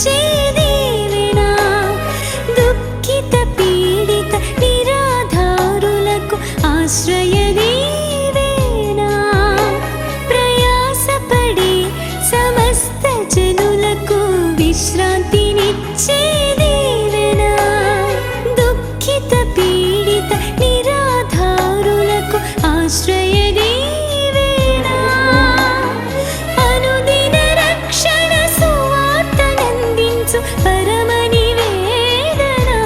దీవెనా, దుఃఖిత పీడిత నిరాధారులకు ఆశ్రయ దీవెనా, ప్రయాసపడి సమస్త జనులకు విశ్రాంతినిచ్చే దీవెనా, దుఃఖిత పీడిత నిరాధారులకు ఆశ్రయ దీవెనా, అనుదిన రక్షణ సువార్తనందించు పరమ నివేదనా,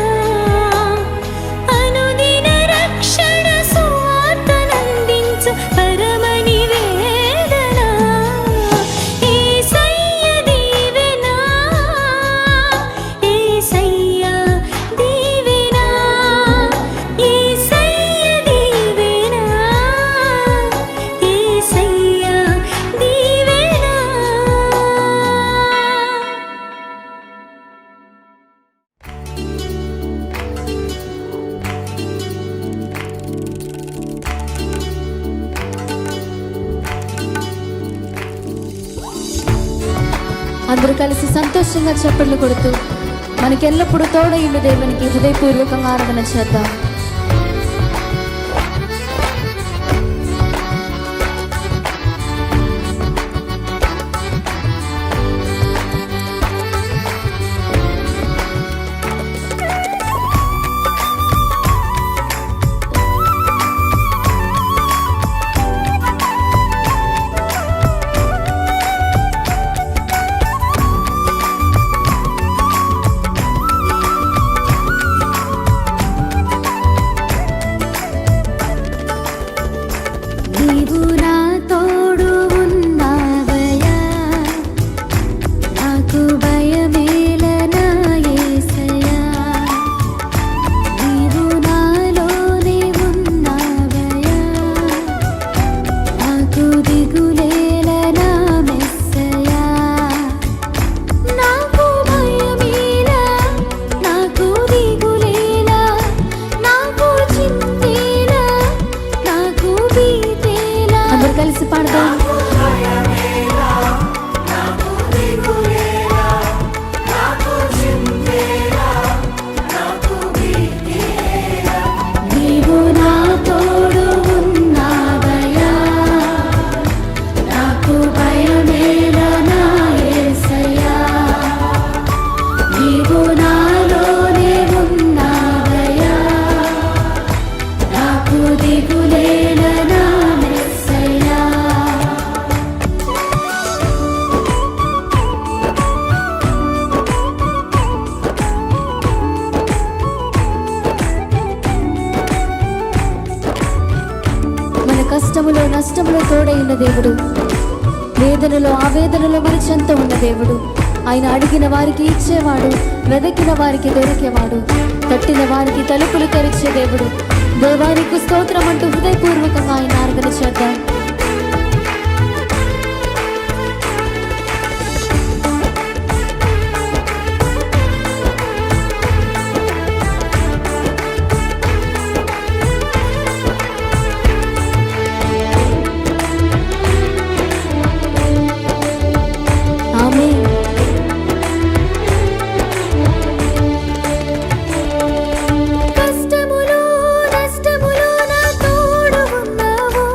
అనుదిన రక్షణ సువార్తనందించు పరమ నివేదనా, యేసయ్య దీవెనా, యేసయ్య దీవెనా, యేసయ్య దీవెనా, యేసయ్య దీవెనా. అందరూ కలిసి సంతోషంగా చప్పట్లు కొడుతూ మనకెల్లప్పుడూ తోడైన దేవునికి హృదయపూర్వకంగా ఆరాధన చేద్దాం. నీవు నా తోడు ఉన్నావయ్యా, నాకు భయమేలనా యేసయ్యా, నీవు నాలోనే ఉన్నావయ్యా, నాకు దిగులేలనా మెస్సయ్యా, నాకు భయమేలా, నాకు దిగులేలా, నాకు చింతేలా, నాకు భీతేలా. అందరూ కలిసి పాడదాం. నీవు నా తోడు ఉన్నావయ్యా, నాకు భయమేలనా యేసయ్యా, నీవు నాలోనే ఉన్నావయ్యా, నాకు దిగులేలనా మెస్సయ్యా. మన కష్టములో నష్టములో తోడైన దేవుడు, వేదనలో ఆవేదనలో మన చెంత ఉన్న దేవుడు. ఆయన అడిగిన వారికి ఇచ్చేవాడు, వెదకిన వారికి దొరికేవాడు, తట్టిన వారికి తలుపులు తెరిచే దేవుడు. దేవానికి స్తోత్రం అంటూ హృదయపూర్వకంగా ఆయన ఆరాధన చేద్దాం. ఆమేన్. కష్టములో నష్టములో నా తోడు ఉన్నావు,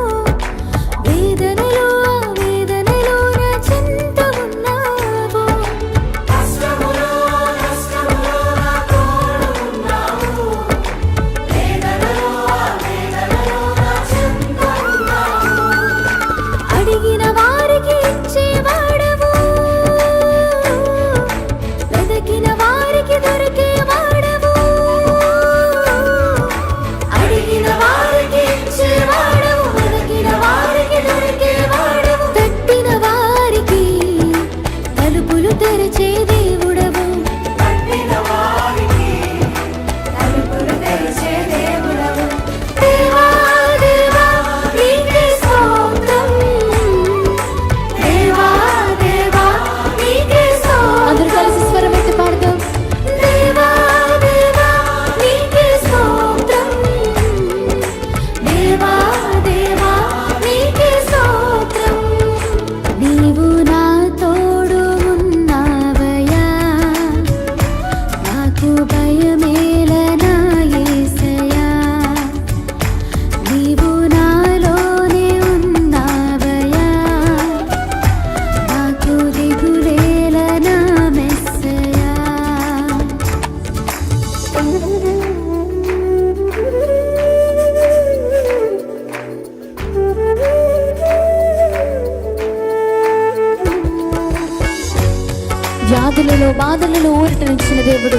వ్యాధులలో బాధలలో ఊరటనిచ్చిన దేవుడు,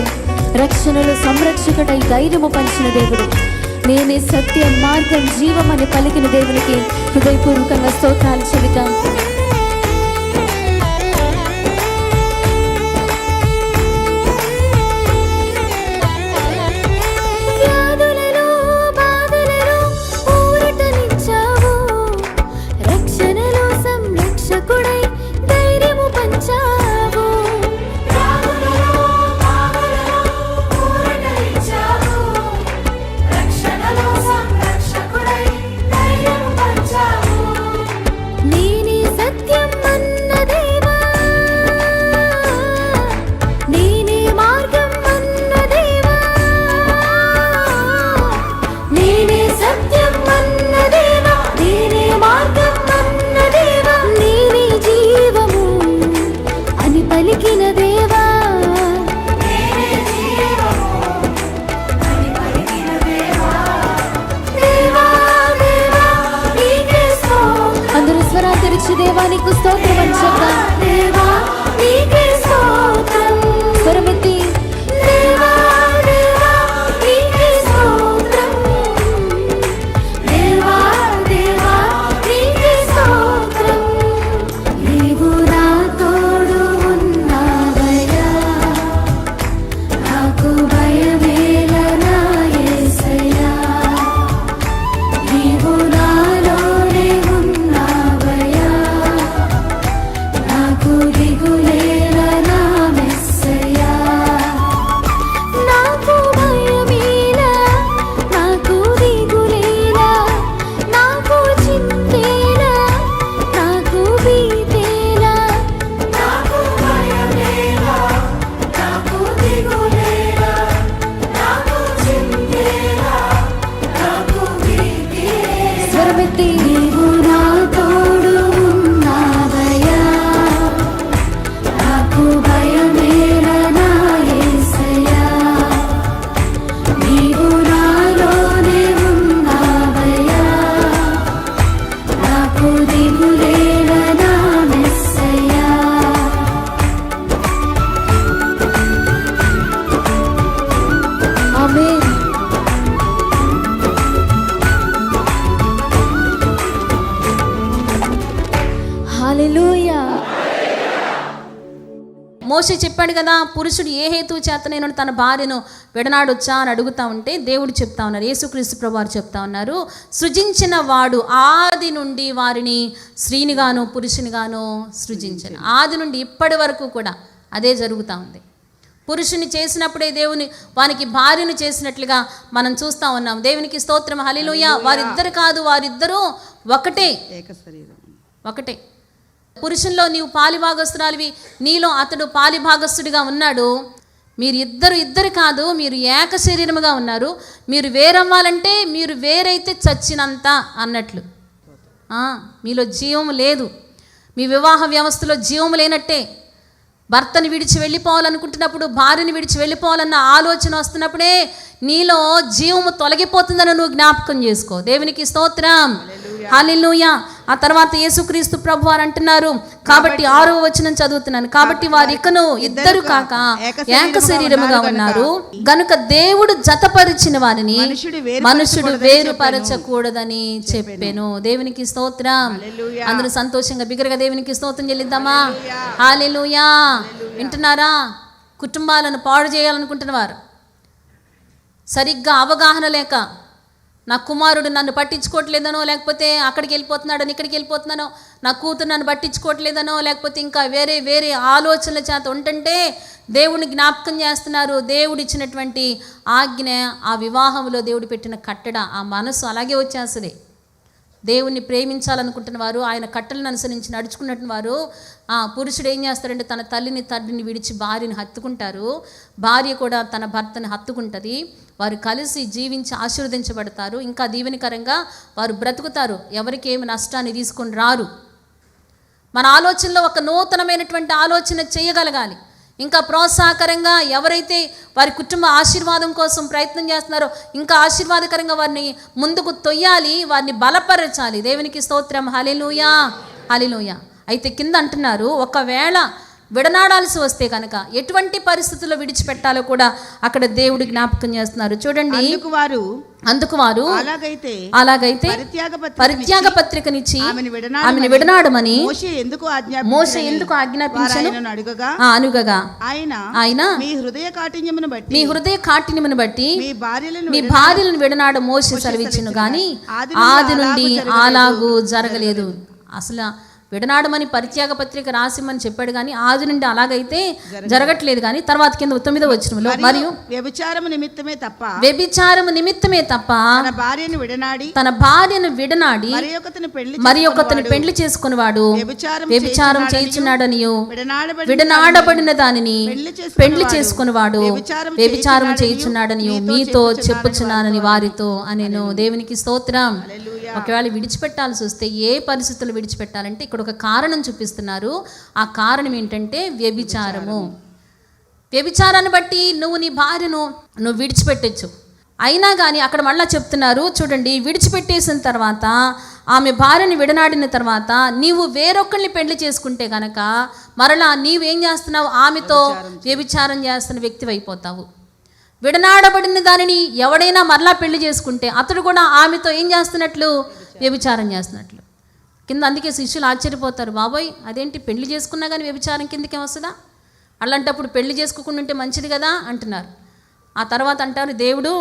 రక్షణలో సంరక్షకుడై ధైర్యము పంచిన దేవుడు, నేనే సత్యం మార్గం జీవం అని పలికిన దేవునికి హృదయపూర్వకంగా స్తోత్రాలు చెబుతాం. దేవానికి స్తోత్రం అని చెప్తాం. దేవా నీకే స్తోత్రం. స్వరమెత్తి దేవా దేవా నీకే స్తోత్రం. దేవా దేవా నీకే స్తోత్రం. నీవు నా తోడు ఉన్నావయ్యా, నాకు భయమేలనా యేసయ్యా. నీవు నాలోనే ఉన్నావయ్యా, నాకు దిగులేలనా మెస్సయ్యా. నాకు భయమేలా, నాకు దిగులేలా, నాకు చింతేలా, నాకు భీతేలా. నాకు భయమేలా, నాకు దిగులేలా, నాకు చింతేలా, నాకు భీతేలా. స్వరమెత్తి నీవు నా తోడు ఉన్నావయ్యా, నాకు భయమేలనా యేసయ్యా. నీవు నాలోనే ఉన్నావయ్యా, నాకు దిగులేలనా మెస్సయ్యా. ఆమేన్. హల్లెలూయా. మోషే చెప్పాడు కదా, పురుషుడు ఏ హేతువు చేత నేను తన భార్యను విడనాడొచ్చా అని అడుగుతా ఉంటే దేవుడు చెప్తా ఉన్నారు, యేసుక్రీస్తు ప్రభువారు చెప్తా ఉన్నారు, సృజించిన వాడు ఆది నుండి వారిని స్త్రీనిగాను పురుషునిగాను సృజించను. ఆది నుండి ఇప్పటి వరకు కూడా అదే జరుగుతూ ఉంది. పురుషుని చేసినప్పుడే దేవుని వానికి భార్యను చేసినట్లుగా మనం చూస్తూ ఉన్నాం. దేవునికి స్తోత్రం, హల్లెలూయా. వారిద్దరు కాదు, వారిద్దరూ ఒకటే, ఒకటే. పురుషుల్లో నీవు పాలిభాగస్తురాలివి, నీలో అతడు పాలిభాగస్తుడిగా ఉన్నాడు. మీరు ఇద్దరు కాదు, మీరు ఏక శరీరముగా ఉన్నారు. మీరు వేరవ్వాలంటే మీరు వేరైతే చచ్చినంత అన్నట్లు. మీలో జీవం లేదు, మీ వివాహ వ్యవస్థలో జీవం లేనట్టే. భర్తని విడిచి వెళ్ళిపోవాలనుకుంటున్నప్పుడు, భార్యని విడిచి వెళ్ళిపోవాలన్న ఆలోచన వస్తున్నప్పుడే నీలో జీవము తొలగిపోతుందని నువ్వు జ్ఞాపకం చేసుకో. దేవునికి స్తోత్రం, హల్లెలూయా. ఆ తర్వాత యేసుక్రీస్తు ప్రభువారు అంటున్నారు, కాబట్టి 6వ వచనం చదువుతున్నాను, కాబట్టి వారు ఇకను ఇద్దరు కాక ఏక శరీరముగా ఉన్నారు గనుక దేవుడు జతపరిచిన వారిని మనుషుడు వేరుపరచకూడదని చెప్పెను. దేవునికి స్తోత్రం. అందరూ సంతోషంగా బిగ్గరగా దేవునికి స్తోత్రం చెల్లిద్దామా? హల్లెలూయా. వింటున్నారా? కుటుంబాలను పాడు చేయాలనుకుంటున్నవారు, సరిగ్గా అవగాహన లేక, నా కుమారుడు నన్ను పట్టించుకోవట్లేదనో, లేకపోతే అక్కడికి వెళ్ళిపోతున్నాడని ఇక్కడికి వెళ్ళిపోతున్నానో, నా కూతురు నన్ను పట్టించుకోవట్లేదనో, లేకపోతే ఇంకా వేరే ఆలోచనల చేత ఉంటుంటే దేవుడిని జ్ఞాపకం చేస్తున్నారు. దేవుడు ఇచ్చినటువంటి ఆజ్ఞ, ఆ వివాహంలో దేవుడు పెట్టిన కట్టడ, ఆ మనసు అలాగే వచ్చేస్తుంది. దేవుణ్ణి ప్రేమించాలనుకుంటున్న వారు, ఆయన కట్టలను అనుసరించి నడుచుకున్నట్టు వారు, పురుషుడు ఏం చేస్తారంటే తన తల్లిని తండ్రిని విడిచి భార్యని హత్తుకుంటారు, భార్య కూడా తన భర్తని హత్తుకుంటుంది. వారు కలిసి జీవించి ఆశీర్వదించబడతారు, ఇంకా దీవెనకరంగా వారు బ్రతుకుతారు, ఎవరికి ఏమి నష్టాన్ని తీసుకొని రారు. మన ఆలోచనలో ఒక నూతనమైనటువంటి ఆలోచన చేయగలగాలి. ఇంకా ప్రోత్సాహకరంగా ఎవరైతే వారి కుటుంబ ఆశీర్వాదం కోసం ప్రయత్నం చేస్తున్నారో ఇంకా ఆశీర్వాదకరంగా వారిని ముందుకు తొయ్యాలి, వారిని బలపరచాలి. దేవునికి స్తోత్రం, హల్లెలూయా, హల్లెలూయా. అయితే కింద అంటున్నారు, ఒకవేళ విడనాడాల్సి వస్తే కనుక ఎటువంటి పరిస్థితుల్లో విడిచిపెట్టాలో కూడా అక్కడ దేవుడు జ్ఞాపకం చేస్తున్నారు. చూడండి, అందుకు వారు అలాగైతే పరిత్యాగ పత్రికనిచ్చి ఆమెను విడనాడమని మోషే ఎందుకు ఆజ్ఞాపించను అనుగగా ఆయన మీ హృదయ కాఠిన్యమును బట్టి మీ భార్యలను విడనాడ మోషే సెలవిచ్చును గాని ఆది నుండి అలాగూ జరగలేదు. అసలు విడనాడమని పరిత్యాగ పత్రిక రాసిమని చెప్పాడు కానీ ఆది నుండి అలాగైతే జరగట్లేదు. కానీ తర్వాత కింద 9వ వచనంలో మరియు వ్యభిచారము నిమిత్తమే తప్ప తన భార్యను విడనాడి మరి ఒకతని పెళ్లి చేసుకునేవాడు వ్యభిచారం చేయుచున్నాడనియు విడనాడబడిన దానిని పెళ్లి చేసుకునేవాడు వ్యభిచారం చేయుచున్నాడనియు మీతో చెప్పుచున్నానని వారితో అనేను. దేవునికి స్తోత్రం. ఒకవేళ విడిచిపెట్టాల్సి వస్తే ఏ పరిస్థితుల్లో విడిచిపెట్టాలంటే ఇక్కడ ఒక కారణం చూపిస్తున్నారు. ఆ కారణం ఏంటంటే వ్యభిచారము. వ్యభిచారాన్ని బట్టి నువ్వు నీ భార్యను విడిచిపెట్టచ్చు. అయినా కానీ అక్కడ మళ్ళీ చెప్తున్నారు చూడండి, విడిచిపెట్టేసిన తర్వాత ఆమె భార్యని విడనాడిన తర్వాత నీవు వేరొకరిని పెళ్లి చేసుకుంటే కనుక మరలా నీవేం చేస్తున్నావు? ఆమెతో వ్యభిచారం చేస్తున్న వ్యక్తివి అయిపోతావు. విడనాడబడిన దానిని ఎవడైనా మరలా పెళ్లి చేసుకుంటే అతడు కూడా ఆమెతో ఏం చేస్తున్నట్లు? వ్యభిచారం చేస్తున్నట్లు. కింద అందుకే శిష్యులు ఆశ్చర్యపోతారు, బాబోయ్ అదేంటి పెళ్లి చేసుకున్నా కానీ వ్యభిచారం కిందకేం వస్తుందా? అలాంటప్పుడు పెళ్లి చేసుకోకుండా ఉంటే మంచిది కదా అంటున్నారు. ఆ తర్వాత అంటారు, దేవుడు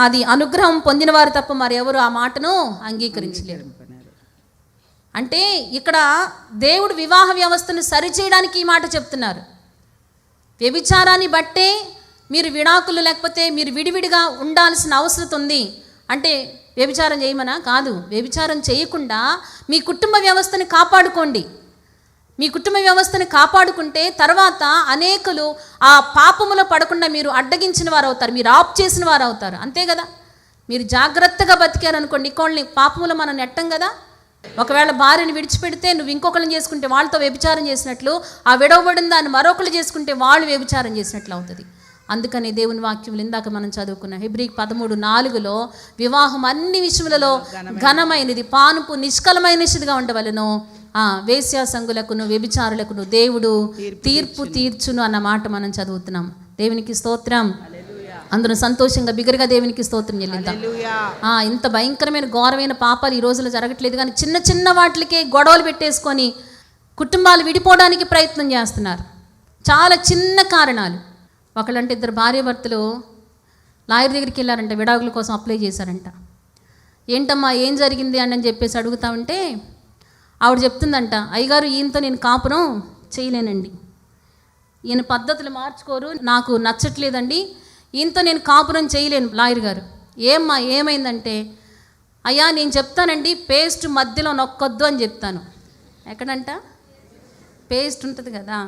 అది అనుగ్రహం పొందిన వారు తప్ప మరెవరు ఆ మాటను అంగీకరించలేరు. అంటే ఇక్కడ దేవుడు వివాహ వ్యవస్థను సరిచేయడానికి ఈ మాట చెప్తున్నారు. వ్యభిచారాన్ని బట్టే మీరు విడాకులు లేకపోతే మీరు విడివిడిగా ఉండాల్సిన అవసరం ఉంది అంటే వ్యభిచారం చేయమనా? కాదు. వ్యభిచారం చేయకుండా మీ కుటుంబ వ్యవస్థని కాపాడుకోండి. మీ కుటుంబ వ్యవస్థని కాపాడుకుంటే తర్వాత అనేకులు ఆ పాపములో పడకుండా మీరు అడ్డగించిన వారు అవుతారు, మీరు ఆప్ చేసిన వారు అవుతారు. అంతే కదా. మీరు జాగ్రత్తగా బతికారనుకోండి, ఇంకోళ్ళని పాపములో మనం నెట్టం కదా. ఒకవేళ భార్యని విడిచిపెడితే నువ్వు ఇంకొకరిని చేసుకుంటే వాళ్ళతో వ్యభిచారం చేసినట్లు, ఆ విడవబడిన దాన్ని మరొకరు చేసుకుంటే వాళ్ళు వ్యభిచారం చేసినట్లు అవుతుంది. అందుకని దేవుని వాక్యములు ఇందాక మనం చదువుకున్నాం. హెబ్రీ 13:4 వివాహం అన్ని విషయములలో ఘనమైనది, పానుపు నిష్కలమైనదిగా ఉండవలెను, వేశ్యాసంగులకును వ్యభిచారులకును దేవుడు తీర్పు తీర్చును అన్న మాట మనం చదువుతున్నాం. దేవునికి స్తోత్రం. అందులో సంతోషంగా బిగ్గరగా దేవునికి స్తోత్రం చెల్లిద్దాం. ఇంత భయంకరమైన ఘోరమైన పాపాలు ఈ రోజుల్లో జరగట్లేదు, కానీ చిన్న చిన్న వాటికే గొడవలు పెట్టేసుకొని కుటుంబాలు విడిపోవడానికి ప్రయత్నం చేస్తున్నారు. చాలా చిన్న కారణాలు. ఒకళ్ళంటే ఇద్దరు భార్యాభర్తలు లాయర్ దగ్గరికి వెళ్ళారంట, విడాకుల కోసం అప్లై చేశారంట. ఏంటమ్మా ఏం జరిగింది అని చెప్పేసి అడుగుతా ఉంటే ఆవిడ చెప్తుందంట, అయ్యగారు ఈయనతో నేను కాపురం చేయలేనండి, ఈయన పద్ధతులు మార్చుకోరు, నాకు నచ్చట్లేదండి, ఈయనతో నేను కాపురం చేయలేను. లాయర్ గారు ఏమ్మా ఏమైందంటే, అయ్యా నేను చెప్తానండి పేస్ట్ మధ్యలో నొక్కొద్దు అని చెప్తాను. ఎక్కడంట పేస్ట్ ఉంటుంది కదా,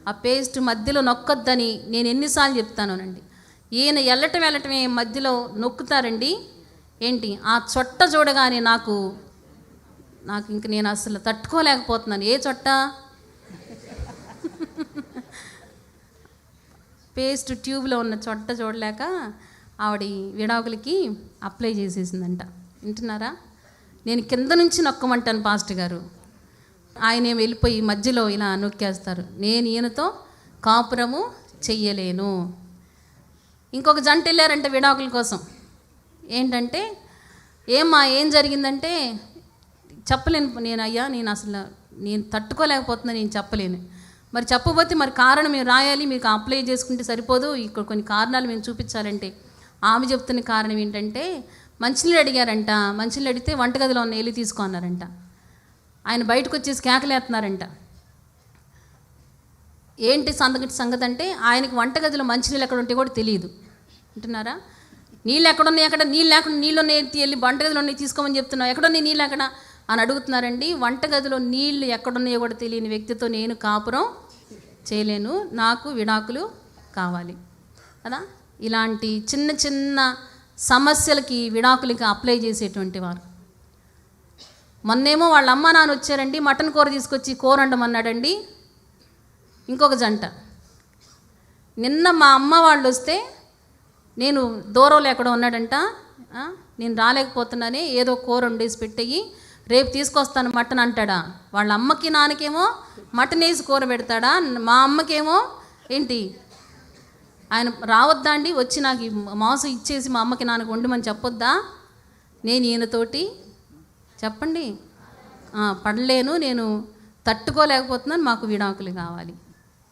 ఆ పేస్ట్ మధ్యలో నొక్కొద్దని నేను ఎన్నిసార్లు చెప్తానోనండి. ఈయన వెళ్ళటమే మధ్యలో నొక్కుతారండి. ఏంటి ఆ చొట్ట చూడగానే నాకు ఇంక నేను అసలు తట్టుకోలేకపోతున్నాను. ఏ చొట్ట? పేస్ట్ ట్యూబ్లో ఉన్న చొట్ట చూడలేక ఆవిడ విడాకులకి అప్లై చేసేసిందంట. వింటున్నారా? నేను కింద నుంచి నొక్కమంటాను పాస్టర్ గారు, ఆయన వెళ్ళిపోయి మధ్యలో ఇలా నొక్కేస్తారు. నేను ఈయనతో కాపురము చెయ్యలేను. ఇంకొక జంట వెళ్ళారంటే విడాకుల కోసం. ఏంటంటే ఏమ్మా ఏం జరిగిందంటే, చెప్పలేను నేను, అయ్యా నేను తట్టుకోలేకపోతున్నా, నేను చెప్పలేను. మరి చెప్పబోతే మరి కారణం మేము రాయాలి, మీకు అప్లై చేసుకుంటే సరిపోదు, ఇక్కడ కొన్ని కారణాలు మేము చూపించాలంటే ఆమె చెప్తున్న కారణం ఏంటంటే, మంచినీళ్ళు అడిగారంట. మంచినీళ్ళు అడిగితే వంటగదిలో ఉన్న వెళ్ళి తీసుకో అన్నారంట. ఆయన బయటకు వచ్చేసి కేకలేస్తున్నారంట. ఏంటి సంగతి అంటే, ఆయనకి వంటగదిలో మంచినీళ్ళు ఎక్కడ ఉంటే కూడా తెలియదు. అంటున్నారా? నీళ్ళు ఎక్కడున్నాయి, ఎక్కడ నీళ్ళు లేకుండా నీళ్ళు ఉన్నాయి వెళ్ళి వంటగదిలో ఉన్నాయి తీసుకోమని చెప్తున్నావు, ఎక్కడున్నాయి నీళ్ళు ఎక్కడ అని అడుగుతున్నారండి. వంటగదిలో నీళ్లు ఎక్కడున్నాయో కూడా తెలియని వ్యక్తితో నేను కాపురం చేయలేను, నాకు విడాకులు కావాలి కదా. ఇలాంటి చిన్న చిన్న సమస్యలకి విడాకులకి అప్లై చేసేటువంటి వారు. మొన్నేమో వాళ్ళ అమ్మ నాన్న వచ్చారండి, మటన్ కూర తీసుకొచ్చి కూర వండమన్నాడండి ఇంకొక జంట. నిన్న మా అమ్మ వాళ్ళు వస్తే నేను దూరంలో ఎక్కడో ఉన్నాడంట, నేను రాలేకపోతున్నానే, ఏదో కూర వండేసి పెట్టేయి, రేపు తీసుకొస్తాను మటన్ అంటాడా? వాళ్ళ అమ్మకి నాన్నకేమో మటన్ వేసి కూర పెడతాడా? మా అమ్మకేమో ఏంటి, ఆయన రావద్దా అండి, వచ్చి నాకు ఈ మాంసం ఇచ్చేసి మా అమ్మకి నాన్నకి వండమని చెప్పొద్దా? నేను ఈయనతోటి చెప్పండి పడలేను, నేను తట్టుకోలేకపోతున్నాను, మాకు విడాకులు కావాలి.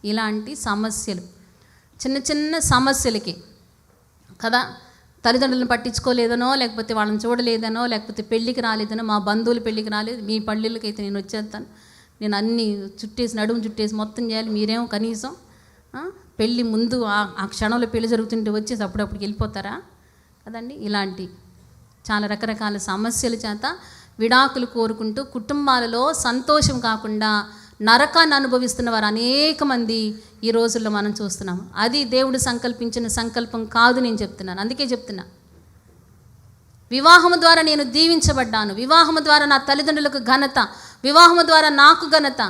ఇలాంటి సమస్యలు, చిన్న చిన్న సమస్యలకి కదా, తల్లిదండ్రులను పట్టించుకోలేదనో, లేకపోతే వాళ్ళని చూడలేదనో, లేకపోతే పెళ్ళికి రాలేదనో, మా బంధువులు పెళ్ళికి రాలేదు, మీ పళ్ళిళ్ళకి అయితే నేను వచ్చేస్తాను, నేను అన్నీ చుట్టేసి నడుము చుట్టేసి మొత్తం చేయాలి, మీరేమో కనీసం పెళ్ళి ముందు ఆ క్షణంలో పెళ్లి జరుగుతుంటే వచ్చేసి అప్పుడప్పుడు వెళ్ళిపోతారా కదండి. ఇలాంటి చాలా రకరకాల సమస్యల చేత విడాకులు కోరుకుంటూ కుటుంబాలలో సంతోషం కాకుండా నరకాన్ని అనుభవిస్తున్న వారు అనేక మంది ఈ రోజుల్లో మనం చూస్తున్నాము. అది దేవుడు సంకల్పించిన సంకల్పం కాదు నేను చెప్తున్నాను. అందుకే చెప్తున్నా, వివాహము ద్వారా నేను దీవించబడ్డాను, వివాహము ద్వారా నా తల్లిదండ్రులకు ఘనత, వివాహము ద్వారా నాకు ఘనత,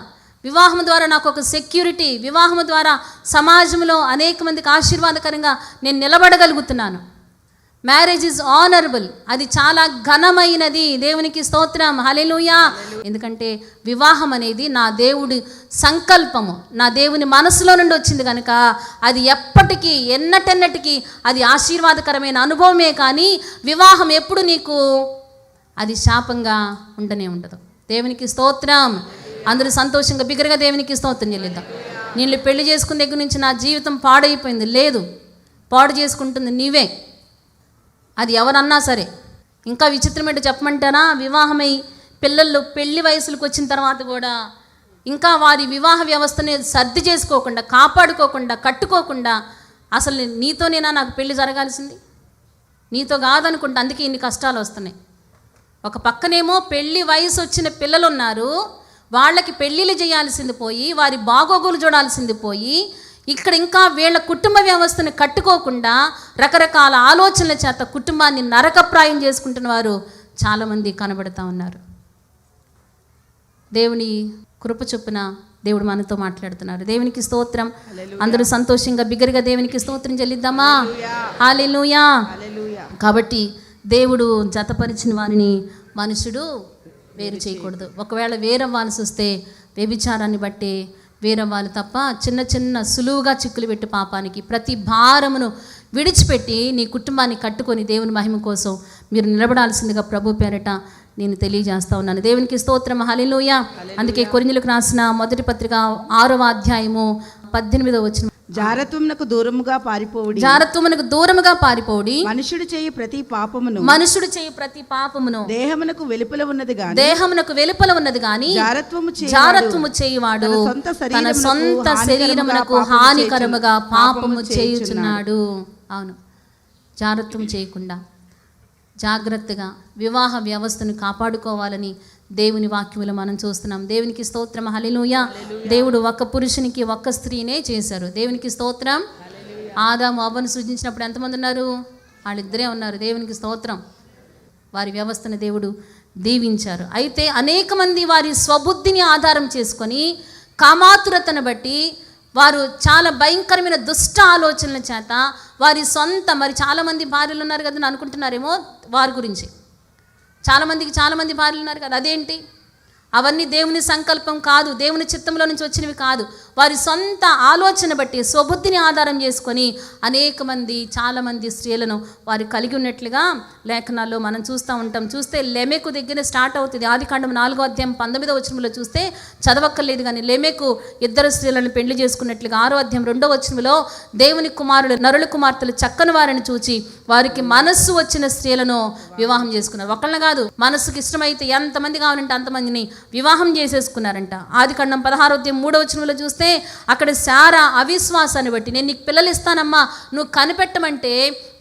వివాహం ద్వారా నాకు ఒక సెక్యూరిటీ, వివాహం ద్వారా సమాజంలో అనేక మందికి ఆశీర్వాదకరంగా నేను నిలబడగలుగుతున్నాను. మ్యారేజ్ ఈజ్ ఆనరబుల్, అది చాలా ఘనమైనది. దేవునికి స్తోత్రం, హల్లెలూయా. ఎందుకంటే వివాహం అనేది నా దేవుడి సంకల్పము, నా దేవుని మనసులో నుండి వచ్చింది కనుక అది ఎప్పటికీ ఎన్నటెన్నటికీ అది ఆశీర్వాదకరమైన అనుభవమే. కానీ వివాహం ఎప్పుడు నీకు అది శాపంగా ఉండనే ఉండదు. దేవునికి స్తోత్రం. అందరూ సంతోషంగా బిగ్గరగా దేవునికి స్తోత్రం చెల్లిద్దాం. నేను పెళ్లి చేసుకున్న దగ్గర నుంచి నా జీవితం పాడైపోయింది, లేదు, పాడు చేసుకుంటుంది నీవే. అది ఎవరన్నా సరే. ఇంకా విచిత్రమేంటో చెప్పమంటారా, వివాహమై పిల్లలు పెళ్లి వయసులకు వచ్చిన తర్వాత కూడా ఇంకా వారి వివాహ వ్యవస్థని సర్ది చేసుకోకుండా, కాపాడుకోకుండా, కట్టుకోకుండా, అసలు నీతోనేనా నాకు పెళ్లి జరగాల్సింది, నీతో కాదనుకుంటా, అందుకే ఇన్ని కష్టాలు వస్తున్నాయి. ఒక పక్కనేమో పెళ్లి వయసు వచ్చిన పిల్లలు ఉన్నారు, వాళ్ళకి పెళ్ళిళ్ళు చేయాల్సింది పోయి, వారి బాగోగులు చూడాల్సింది పోయి, ఇక్కడ ఇంకా వీళ్ళ కుటుంబ వ్యవస్థను కట్టుకోకుండా రకరకాల ఆలోచనల చేత కుటుంబాన్ని నరకప్రాయం చేసుకుంటున్న వారు చాలామంది కనబడుతూ ఉన్నారు. దేవుని కృప చొప్పున దేవుడు మనతో మాట్లాడుతున్నారు. దేవునికి స్తోత్రం. అందరూ సంతోషంగా బిగ్గరగా దేవునికి స్తోత్రం చెల్లిద్దామా? హల్లెలూయా. కాబట్టి దేవుడు జతపరిచిన వారిని మనుషుడు వేరు చేయకూడదు. ఒకవేళ వేరవ్వాల్సి వస్తే వ్యభిచారాన్ని బట్టి వేరవ్వాలి తప్ప చిన్న చిన్న సులువుగా చిక్కులు పెట్టి పాపానికి ప్రతి భారమును విడిచిపెట్టి నీ కుటుంబాన్ని కట్టుకొని దేవుని మహిమ కోసం మీరు నిలబడాల్సిందిగా ప్రభు పేరట నేను తెలియజేస్తా ఉన్నాను. దేవునికి స్తోత్రం, హల్లెలూయా. అందుకే కొరింథీయులకు రాసిన మొదటి పత్రిక 6వ అధ్యాయము 18వ వచనం, జారత్వమునకు దూరముగా పారిపోవుడి, జారత్వమునకు దూరముగా పారిపోవుడి, మనుషుడు చేయు ప్రతి పాపమును, మనుషుడు చేయు ప్రతి పాపమును దేహమునకు వెలుపల ఉన్నది గాని, దేహమునకు వెలుపల ఉన్నది గాని జారత్వము చేయువాడు తన సొంత శరీరమునకు హానికరముగా పాపము చేయుచున్నాడు. అవును, జారత్వం చేయకుండా జాగ్రత్తగా వివాహ వ్యవస్థను కాపాడుకోవాలని దేవుని వాక్యములు మనం చూస్తున్నాం. దేవునికి స్తోత్రం, హల్లెలూయా. దేవుడు ఒక్క పురుషునికి ఒక్క స్త్రీనే చేశారు. దేవునికి స్తోత్రం. ఆదాము అవ్వను సృజించినప్పుడు ఎంతమంది ఉన్నారు? వాళ్ళిద్దరే ఉన్నారు. దేవునికి స్తోత్రం. వారి వ్యవస్థను దేవుడు దీవించారు. అయితే అనేక మంది వారి స్వబుద్ధిని ఆధారం చేసుకొని కామాతురతను బట్టి వారు చాలా భయంకరమైన దుష్ట ఆలోచనల చేత వారి సొంత, మరి చాలామంది భార్యలు ఉన్నారు కదా అని అనుకుంటున్నారేమో వారి గురించి, చాలామంది భార్యలు ఉన్నారు కదా, అదేంటి? అవన్నీ దేవుని సంకల్పం కాదు, దేవుని చిత్తంలో నుంచి వచ్చినవి కాదు. వారి సొంత ఆలోచన బట్టి స్వబుద్ధిని ఆధారం చేసుకొని చాలామంది స్త్రీలను వారు కలిగి ఉన్నట్లుగా లేఖనాల్లో మనం చూస్తూ ఉంటాం. చూస్తే లెమెకు దగ్గర స్టార్ట్ అవుతుంది. ఆదికాండం 4వ అధ్యాయం 19వ వచనంలో చూస్తే చదవక్కర్లేదు కానీ లెమెకు 2 స్త్రీలను పెళ్లి చేసుకున్నట్లుగా 6వ అధ్యాయం 2వ వచనంలో దేవుని కుమారుడు నరుల కుమార్తెలు చక్కని వారిని చూచి వారికి మనస్సు వచ్చిన స్త్రీలను వివాహం చేసుకున్నారు. ఒకళ్ళని కాదు, మనస్సుకి ఇష్టమైతే ఎంతమంది కావాలంటే అంతమందిని వివాహం చేసేసుకున్నారంట. ఆదికాండం 16వ అధ్యాయం 3వ వచనంలో చూస్తే అక్కడ శారా అవిశ్వాసాన్ని బట్టి, నేను నీకు పిల్లలు ఇస్తానమ్మా నువ్వు కనిపెట్టమంటే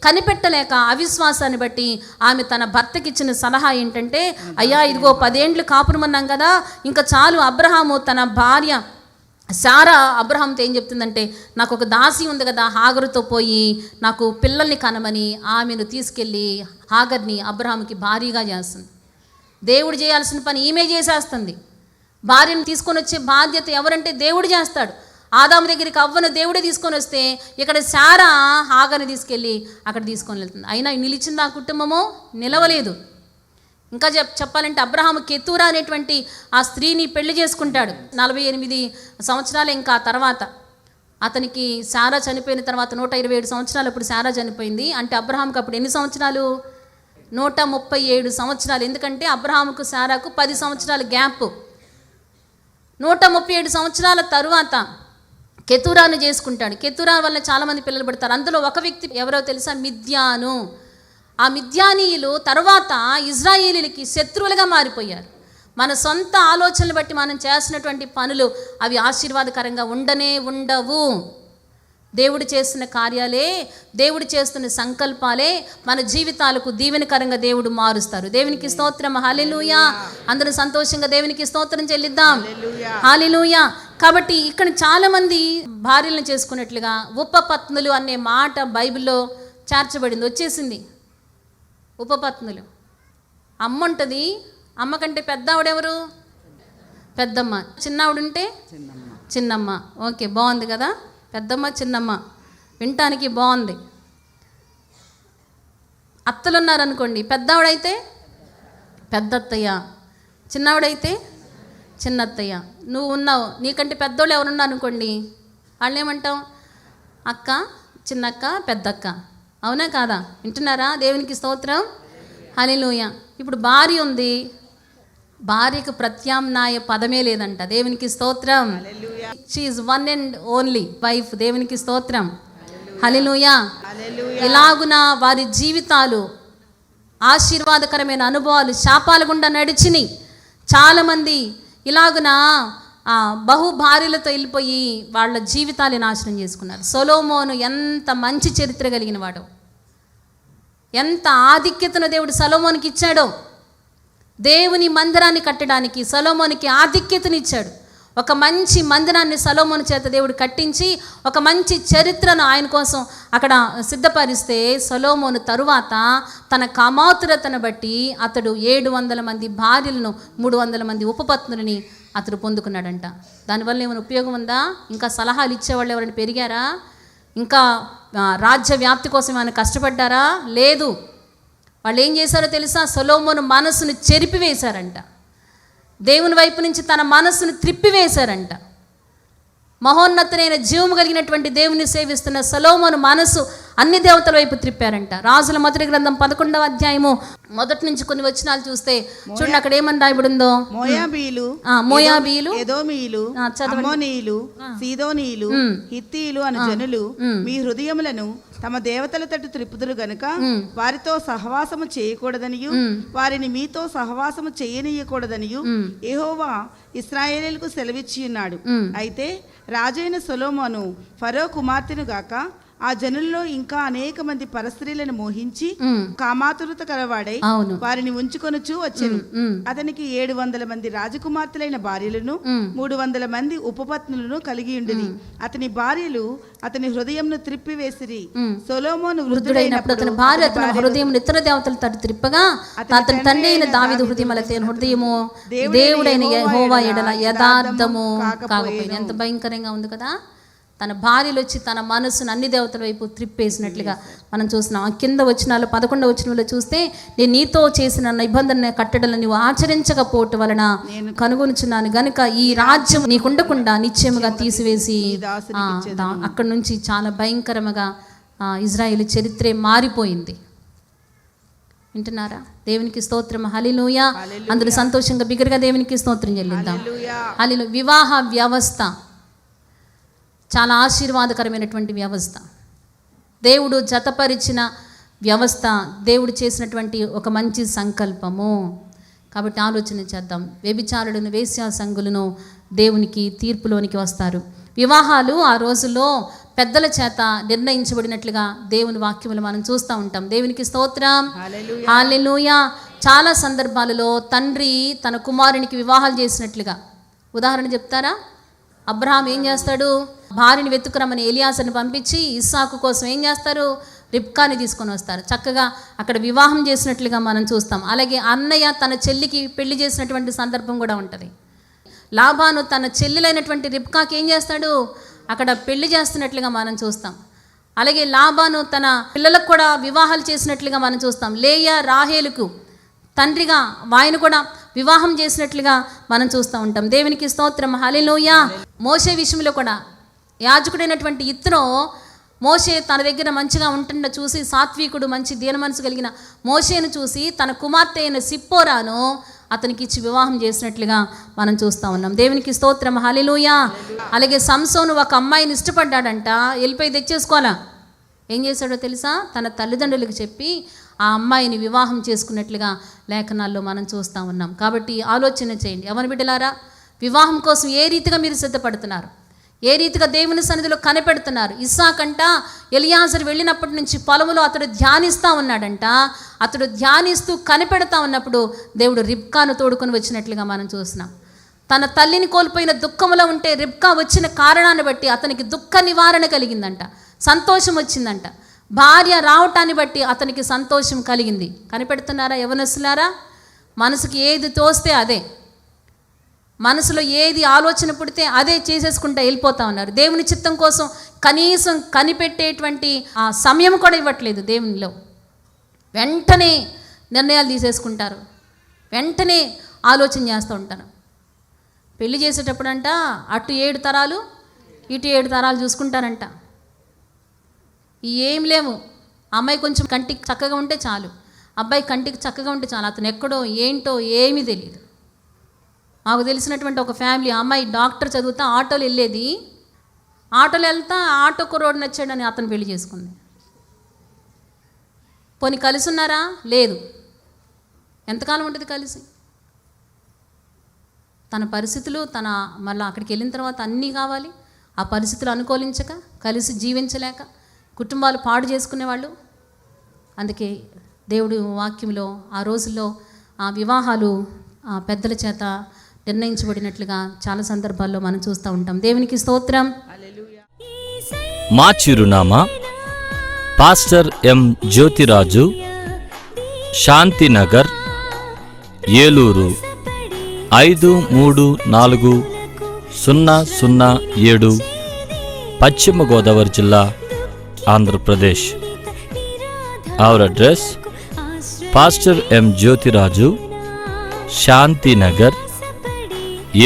కనిపెట్టలేక అవిశ్వాసాన్ని బట్టి ఆమె తన భర్తకి ఇచ్చిన సలహా ఏంటంటే, అయ్యా ఇదిగో 10 ఏండ్లు కాపురమన్నాం కదా, ఇంకా చాలు. అబ్రహాము తన భార్య శారా అబ్రహాంతో ఏం చెప్తుందంటే, నాకు ఒక దాసి ఉంది కదా హాగరుతో పోయి నాకు పిల్లల్ని కనమని ఆమెను తీసుకెళ్ళి హాగర్ని అబ్రహాంకి భార్యగా చేస్తుంది. దేవుడు చేయాల్సిన పని ఈమె చేసేస్తుంది. భార్యను తీసుకొని వచ్చే బాధ్యత ఎవరంటే దేవుడు చేస్తాడు. ఆదాము దగ్గరికి అవ్వను దేవుడే తీసుకొని వస్తే ఇక్కడ శారా హాగర్ని తీసుకెళ్ళి అక్కడ తీసుకొని వెళ్తుంది. అయినా నిలిచింది ఆ కుటుంబమో? నిలవలేదు. ఇంకా చెప్పాలంటే అబ్రహాము కెతూరా అనేటువంటి ఆ స్త్రీని పెళ్లి చేసుకుంటాడు. 48 సంవత్సరాలు ఇంకా తర్వాత అతనికి శారా చనిపోయిన తర్వాత 127 సంవత్సరాలు అప్పుడు శారా చనిపోయింది. అంటే అబ్రహాంకి అప్పుడు ఎన్ని సంవత్సరాలు? 137 సంవత్సరాలు. ఎందుకంటే అబ్రహాముకు శారాకు 10 సంవత్సరాల గ్యాప్. 137 సంవత్సరాల తరువాత కెతూరాను చేసుకుంటాడు. కెతూరా వల్ల చాలామంది పిల్లలు పడతారు. అందులో ఒక వ్యక్తి ఎవరో తెలుసా? మిద్యాను. ఆ మిద్యానీయులు తర్వాత ఇజ్రాయేలీలకి శత్రువులుగా మారిపోయారు. మన సొంత ఆలోచనలు బట్టి మనం చేసినటువంటి పనులు అవి ఆశీర్వాదకరంగా ఉండవు. దేవుడు చేస్తున్న కార్యాలే, దేవుడు చేస్తున్న సంకల్పాలే మన జీవితాలకు దీవెనకరంగా దేవుడు మారుస్తారు. దేవునికి స్తోత్రం, హల్లెలూయా. అందరూ సంతోషంగా దేవునికి స్తోత్రం చెల్లిద్దాం, హల్లెలూయా. కాబట్టి ఇక్కడ చాలామంది భార్యలను చేసుకున్నట్లుగా ఉపపత్నులు అనే మాట బైబిల్లో చేర్చబడింది, వచ్చేసింది. ఉపపత్నులు, అమ్మ ఉంటుంది, అమ్మ కంటే పెద్ద ఆవిడెవరు? పెద్దమ్మ. చిన్నావిడుంటే చిన్నమ్మ. ఓకే, బాగుంది కదా, పెద్దమ్మ చిన్నమ్మ, వినటానికి బాగుంది. అత్తలు ఉన్నారనుకోండి, పెద్దావిడైతే పెద్దత్తయ్య, చిన్నావిడైతే చిన్నత్తయ్య. నువ్వు ఉన్నావు, నీకంటే పెద్దోళ్ళు ఎవరున్నారు అనుకోండి, వాళ్ళు ఏమంటావు? అక్క, చిన్నక్క, పెద్దక్క. అవునా కాదా? వింటున్నారా? దేవునికి స్తోత్రం, హల్లెలూయా. ఇప్పుడు భార్య ఉంది, భార్యకు ప్రత్యామ్నాయ పదమే లేదంట. దేవునికి స్తోత్రం. She is one and only wife. దేవునికి స్తోత్రం, హల్లెలూయా. ఇలాగున వారి జీవితాలు ఆశీర్వాదకరమైన అనుభవాలు శాపాల గుండా నడిచినాయి. చాలామంది ఇలాగున బహు భార్యలతో వెళ్ళిపోయి వాళ్ళ జీవితాలు నాశనం చేసుకున్నారు. సొలొమోను ఎంత మంచి చరిత్ర కలిగిన వాడు, ఎంత ఆధిక్యతను దేవుడు సొలొమోనుకి ఇచ్చాడో. దేవుని మందిరాన్ని కట్టడానికి సొలొమోనుకి ఆధిక్యతనిచ్చాడు. ఒక మంచి మందిరాన్ని సొలొమోను చేత దేవుడు కట్టించి ఒక మంచి చరిత్రను ఆయన కోసం అక్కడ సిద్ధపరిస్తే, సొలొమోను తరువాత తన కామాతురతను బట్టి అతడు 700 మంది భార్యలను, 300 మంది ఉపపత్నులని అతడు పొందుకున్నాడంట. దానివల్ల ఏమైనా ఉపయోగం ఉందా? ఇంకా సలహాలు ఇచ్చేవాళ్ళు ఎవరైనా పెరిగారా? ఇంకా రాజ్య వ్యాప్తి కోసం ఏమైనా కష్టపడ్డారా? లేదు. వాళ్ళు ఏం చేశారో తెలుసా? సొలొమోను మనసును చెరిపివేశారంట. దేవుని వైపు నుంచి తన మనస్సును త్రిప్పివేశారంట. మహోన్నతులైన జీవము కలిగినటువంటి దేవుని సేవిస్తున్న సొలొమోను మనసు అన్ని దేవతల వైపు త్రిప్పారంట. రాజుల మొదటి గ్రంథం 11వ అధ్యాయము మొదటి నుంచి కొన్ని వచనాలు చూస్తే చూడండి, అక్కడ ఏమని రాయబడిందో. మోయాబీలు, ఎదోమీయులు, అమ్మోనీయులు, సీదోనీయులు, హిత్తీయులు అను జనులు మీ హృదయములను తమ దేవతల తట్టు త్రిప్పుదురు గనుక వారితో సహవాసము చేయకూడదనియు వారిని మీతో సహవాసము చేయనీయకూడదనియు యెహోవా ఇశ్రాయేలీయులకు సెలవిచ్చి ఉన్నాడు. అయితే రాజైన సొలొమోను ఫరో కుమార్తెను గాక ఆ జనుల్లో ఇంకా అనేక మంది పరస్త్రీలను మోహించి కామాతురత కలవాడై వారిని ఉంచుకొనుచూ వచ్చెను. అతనికి 700 మంది రాజకుమార్తెలైన భార్యలను 300 మంది ఉపపత్నులను కలిగి ఉండిరి. అతని భార్యలు అతని హృదయంను త్రిప్పివేసిరి. సొలొమోను వృద్ధుడైనప్పుడు అతని భార్య తన హృదయం ఇతర దేవతల తట్టు త్రిప్పగా అతని తండ్రి అయిన దావీదు హృదయము దేవుడైన యెహోవా ఎడల యథార్థము కాకపోయింది. ఎంత భయంకరంగా ఉంది కదా. తన భార్యలు వచ్చి తన మనసును అన్ని దేవతల వైపు త్రిప్పేసినట్లుగా మనం చూస్తున్నాం. ఆ కింద వచనాలు 11వ వచనంలో చూస్తే, నేను నీతో చేసిన నిబంధన కట్టడలను నీవు ఆచరించకపోవటం వలన కనుగొనుచున్నాను గనుక ఈ రాజ్యం నీకుండకుండా నిశ్చయముగా తీసివేసి, అక్కడి నుంచి చాలా భయంకరంగా ఇజ్రాయేలు చరిత్రే మారిపోయింది. వింటున్నారా? దేవునికి స్తోత్రం, హల్లెలూయా. అందరూ సంతోషంగా బిగ్గరగా దేవునికి స్తోత్రం చెల్లిద్దాం, హల్లెలూయా. వివాహ వ్యవస్థ చాలా ఆశీర్వాదకరమైనటువంటి వ్యవస్థ, దేవుడు జతపరిచిన వ్యవస్థ, దేవుడు చేసినటువంటి ఒక మంచి సంకల్పము. కాబట్టి ఆలోచన చేద్దాం. వ్యభిచారులను, వేశ్యా సంగులను దేవునికి తీర్పులోనికి వస్తారు. వివాహాలు ఆ రోజుల్లో పెద్దల చేత నిర్ణయించబడినట్లుగా దేవుని వాక్యములు మనం చూస్తూ ఉంటాం. దేవునికి స్తోత్రం, హల్లెలూయా. చాలా సందర్భాలలో తండ్రి తన కుమారునికి వివాహాలు చేసినట్లుగా, ఉదాహరణ చెప్తారా? అబ్రహాం ఏం చేస్తాడు? భార్యని వెతుకురమని ఎలియాసని పంపించి ఇస్సాకు కోసం ఏం చేస్తారు? రిబ్కాని తీసుకొని వస్తారు. చక్కగా అక్కడ వివాహం చేసినట్లుగా మనం చూస్తాం. అలాగే అన్నయ్య తన చెల్లికి పెళ్లి చేసినటువంటి సందర్భం కూడా ఉంటుంది. లాబాను తన చెల్లెలైనటువంటి రిబ్కాకి ఏం చేస్తాడు? అక్కడ పెళ్లి చేస్తున్నట్లుగా మనం చూస్తాం. అలాగే లాబాను తన పిల్లలకు కూడా వివాహాలు చేసినట్లుగా మనం చూస్తాం. లేయా రాహేలుకు తండ్రిగా ఆయన కూడా వివాహం చేసినట్లుగా మనం చూస్తూ ఉంటాం. దేవునికి స్తోత్రం, హల్లెలూయా. మోషే విషయంలో కూడా యాజకుడైనటువంటి ఇత్రో మోషే తన దగ్గర మంచిగా ఉంటుండ చూసి, సాత్వికుడు, మంచి దీన మనసు కలిగిన మోషేను చూసి తన కుమార్తె అయిన సిప్పోరాను అతనికి ఇచ్చి వివాహం చేసినట్లుగా మనం చూస్తూ ఉన్నాం. దేవునికి స్తోత్రం, హల్లెలూయా. అలాగే సంసోను ఒక అమ్మాయిని ఇష్టపడ్డాడంట, వెళ్ళిపోయి తెచ్చేసుకోవాలా. ఏం చేశాడో తెలుసా? తన తల్లిదండ్రులకు చెప్పి ఆ అమ్మాయిని వివాహం చేసుకున్నట్లుగా లేఖనాల్లో మనం చూస్తూ ఉన్నాం. కాబట్టి ఆలోచన చేయండి, యవ్వన బిడ్డలారా, వివాహం కోసం ఏ రీతిగా మీరు సిద్ధపడుతున్నారు, ఏ రీతిగా దేవుని సన్నిధిలో కనిపెడుతున్నారు. ఇస్సాకంట ఎలియాజరు వెళ్ళినప్పటి నుంచి పొలములో అతడు ధ్యానిస్తూ ఉన్నాడంట. అతడు ధ్యానిస్తూ కనిపెడతా ఉన్నప్పుడు దేవుడు రిబ్కాను తోడుకొని వచ్చినట్లుగా మనం చూస్తున్నాం. తన తల్లిని కోల్పోయిన దుఃఖంలో ఉంటే రిబ్కా వచ్చిన కారణాన్ని బట్టి అతనికి దుఃఖ నివారణ కలిగిందంట, సంతోషం వచ్చిందంట. భార్య రావటాన్ని బట్టి అతనికి సంతోషం కలిగింది. కనిపెడుతున్నారా యవ్వనస్తులారా? మనసుకి ఏది తోస్తే అదే, మనసులో ఏది ఆలోచన పుడితే అదే చేసేసుకుంటూ వెళ్ళిపోతా ఉన్నారు. దేవుని చిత్తం కోసం కనీసం కనిపెట్టేటువంటి ఆ సమయం కూడా ఇవ్వట్లేదు దేవునిలో. వెంటనే నిర్ణయాలు తీసేసుకుంటారు, వెంటనే ఆలోచన చేస్తూ ఉంటారు. పెళ్లి చేసేటప్పుడంట అటు 7 తరాలు ఇటు 7 తరాలు చూసుకుంటారంట. ఏం లేవు, అమ్మాయి కొంచెం కంటికి చక్కగా ఉంటే చాలు, అబ్బాయి కంటికి చక్కగా ఉంటే చాలు, అతను ఎక్కడో ఏంటో ఏమీ తెలియదు. మాకు తెలిసినటువంటి ఒక ఫ్యామిలీ, అమ్మాయి డాక్టర్ చదువుతా ఆటోలో వెళ్ళేది, ఆటోలో వెళ్తా ఆటోకు రోడ్డు నచ్చాడని అతను పెళ్లి చేసుకుంది. పోనీ కలిసి ఉన్నారా? లేదు. ఎంతకాలం ఉంటుంది కలిసి? తన పరిస్థితులు, తన మళ్ళీ అక్కడికి వెళ్ళిన తర్వాత అన్నీ కావాలి, ఆ పరిస్థితులు అనుకూలించక, కలిసి జీవించలేక కుటుంబాలు పాడు చేసుకునేవాళ్ళు. అందుకే దేవుడు వాక్యంలో ఆ రోజుల్లో ఆ వివాహాలు పెద్దల చేత నిర్ణయించబడినట్లుగా చాలా సందర్భాల్లో మనం చూస్తూ ఉంటాం. దేవునికి స్తోత్రం. మా చిరునామా పాస్టర్ ఎం జ్యోతిరాజు, శాంతినగర్, ఏలూరు 534007, పశ్చిమ గోదావరి జిల్లా, Andhra Pradesh. Our address: pastor M Jyothiraju, Shantinagar,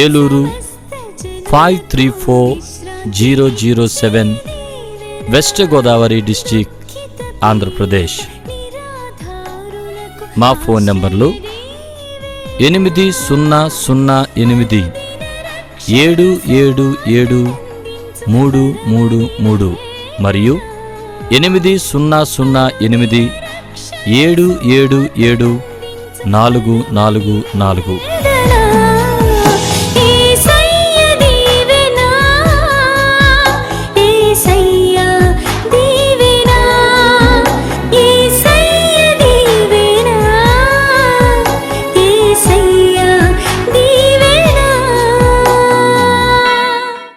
Eluru 534007, west Godavari district, Andhra Pradesh. మా ఫోన్ నంబర్లు 8008777333 మరియు 800877774444.